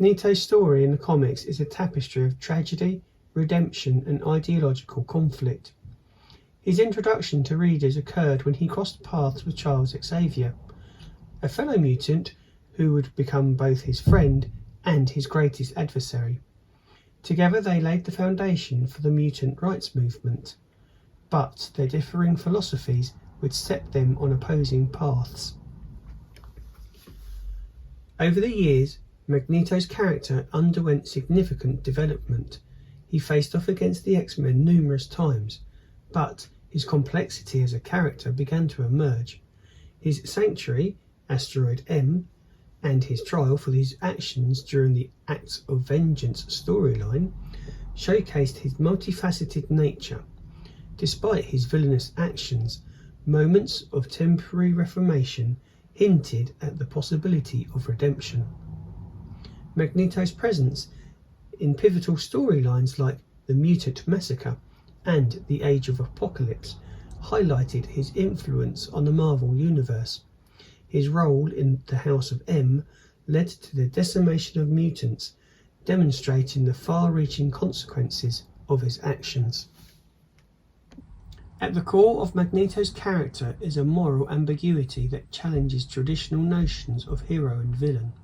Magneto's story in the comics is a tapestry of tragedy, redemption and ideological conflict. His introduction to readers occurred when he crossed paths with Charles Xavier, a fellow mutant who would become both his friend and his greatest adversary. Together they laid the foundation for the mutant rights movement, but their differing philosophies would set them on opposing paths. Over the years, Magneto's character underwent significant development. He faced off against the X-Men numerous times, but his complexity as a character began to emerge. His sanctuary, Asteroid M, and his trial for his actions during the Acts of Vengeance storyline showcased his multifaceted nature. Despite his villainous actions, moments of temporary reformation hinted at the possibility of redemption. Magneto's presence in pivotal storylines like the Mutant Massacre and the Age of Apocalypse highlighted his influence on the Marvel Universe. His role in the House of M led to the decimation of mutants, demonstrating the far-reaching consequences of his actions. At the core of Magneto's character is a moral ambiguity that challenges traditional notions of hero and villain.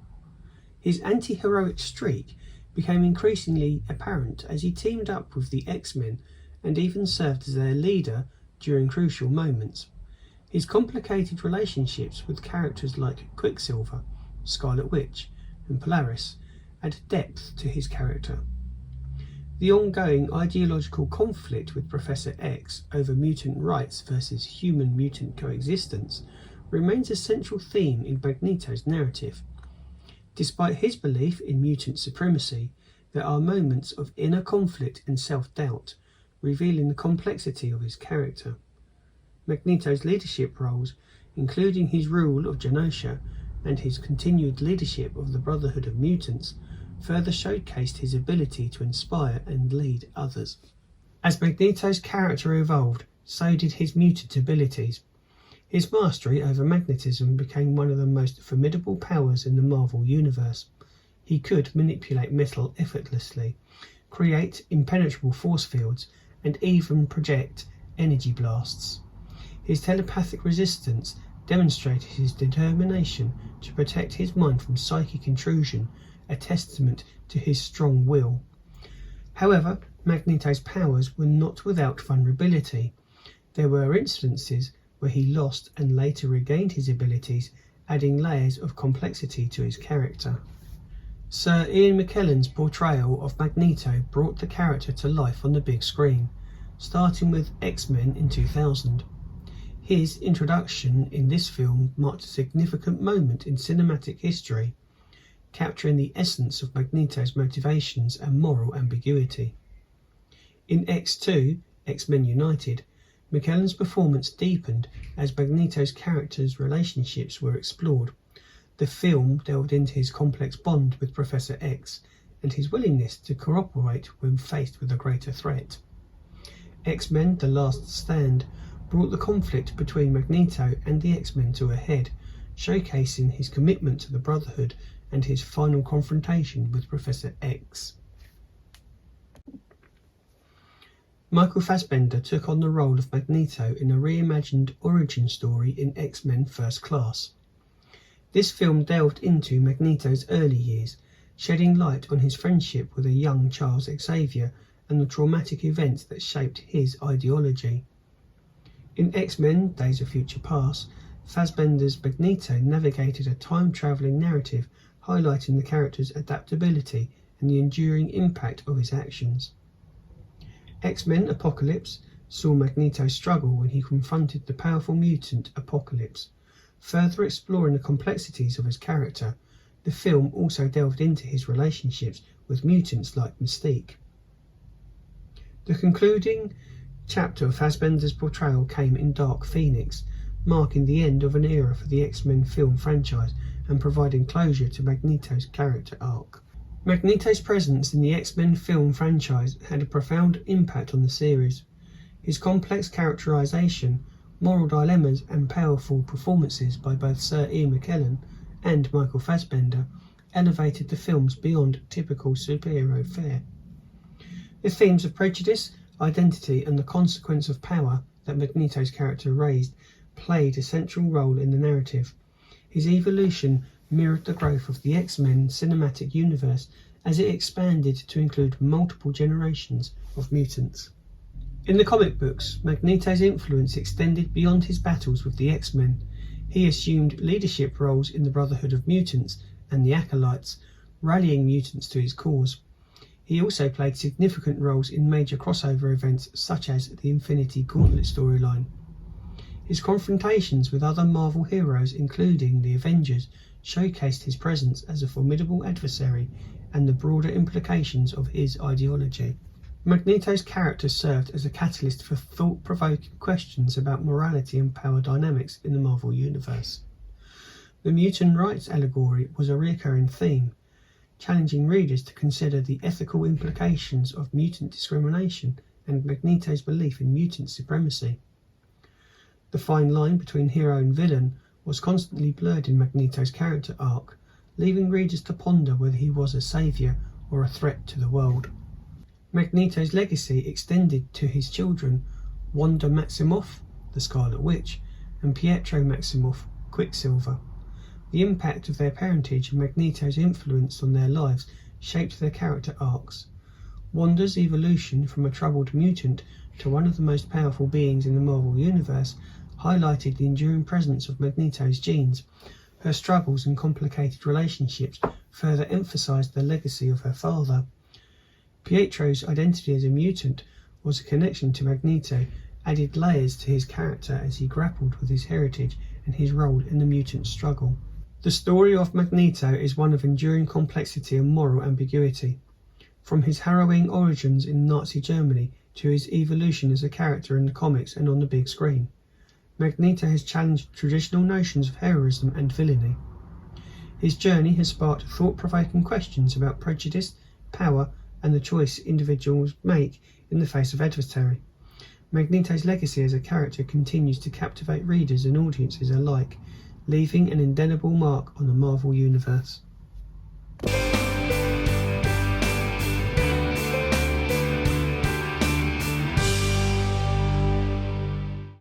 His anti-heroic streak became increasingly apparent as he teamed up with the X-Men and even served as their leader during crucial moments. His complicated relationships with characters like Quicksilver, Scarlet Witch and Polaris add depth to his character. The ongoing ideological conflict with Professor X over mutant rights versus human-mutant coexistence remains a central theme in Magneto's narrative. Despite his belief in mutant supremacy, there are moments of inner conflict and self-doubt, revealing the complexity of his character. Magneto's leadership roles, including his rule of Genosha and his continued leadership of the Brotherhood of Mutants, further showcased his ability to inspire and lead others. As Magneto's character evolved, so did his mutant abilities. His mastery over magnetism became one of the most formidable powers in the Marvel Universe. He could manipulate metal effortlessly, create impenetrable force fields, and even project energy blasts. His telepathic resistance demonstrated his determination to protect his mind from psychic intrusion, a testament to his strong will. However, Magneto's powers were not without vulnerability. There were instances where he lost and later regained his abilities, adding layers of complexity to his character. Sir Ian McKellen's portrayal of Magneto brought the character to life on the big screen, starting with X-Men in 2000. His introduction in this film marked a significant moment in cinematic history, capturing the essence of Magneto's motivations and moral ambiguity. In X2, X-Men United, McKellen's performance deepened as Magneto's character's relationships were explored. The film delved into his complex bond with Professor X and his willingness to cooperate when faced with a greater threat. X-Men: The Last Stand brought the conflict between Magneto and the X-Men to a head, showcasing his commitment to the Brotherhood and his final confrontation with Professor X. Michael Fassbender took on the role of Magneto in a reimagined origin story in X-Men First Class. This film delved into Magneto's early years, shedding light on his friendship with a young Charles Xavier and the traumatic events that shaped his ideology. In X-Men Days of Future Past, Fassbender's Magneto navigated a time-travelling narrative highlighting the character's adaptability and the enduring impact of his actions. X-Men Apocalypse saw Magneto struggle when he confronted the powerful mutant Apocalypse. Further exploring the complexities of his character, the film also delved into his relationships with mutants like Mystique. The concluding chapter of Fassbender's portrayal came in Dark Phoenix, marking the end of an era for the X-Men film franchise and providing closure to Magneto's character arc. Magneto's presence in the X-Men film franchise had a profound impact on the series. His complex characterization, moral dilemmas and powerful performances by both Sir Ian McKellen and Michael Fassbender elevated the films beyond typical superhero fare. The themes of prejudice, identity, and the consequence of power that Magneto's character raised played a central role in the narrative. His evolution mirrored the growth of the X-Men cinematic universe as it expanded to include multiple generations of mutants. In the comic books, Magneto's influence extended beyond his battles with the X-Men. He assumed leadership roles in the Brotherhood of Mutants and the Acolytes, rallying mutants to his cause. He also played significant roles in major crossover events such as the Infinity Gauntlet storyline. His confrontations with other Marvel heroes, including the Avengers, showcased his presence as a formidable adversary and the broader implications of his ideology. Magneto's character served as a catalyst for thought-provoking questions about morality and power dynamics in the Marvel Universe. The mutant rights allegory was a recurring theme, challenging readers to consider the ethical implications of mutant discrimination and Magneto's belief in mutant supremacy. The fine line between hero and villain was constantly blurred in Magneto's character arc, leaving readers to ponder whether he was a saviour or a threat to the world. Magneto's legacy extended to his children, Wanda Maximoff, the Scarlet Witch, and Pietro Maximoff, Quicksilver. The impact of their parentage and Magneto's influence on their lives shaped their character arcs. Wanda's evolution from a troubled mutant to one of the most powerful beings in the Marvel Universe highlighted the enduring presence of Magneto's genes. Her struggles and complicated relationships further emphasized the legacy of her father. Pietro's identity as a mutant was a connection to Magneto, added layers to his character as he grappled with his heritage and his role in the mutant struggle. The story of Magneto is one of enduring complexity and moral ambiguity. From his harrowing origins in Nazi Germany to his evolution as a character in the comics and on the big screen, Magneto has challenged traditional notions of heroism and villainy. His journey has sparked thought-provoking questions about prejudice, power, and the choice individuals make in the face of adversary. Magneto's legacy as a character continues to captivate readers and audiences alike, leaving an indelible mark on the Marvel Universe.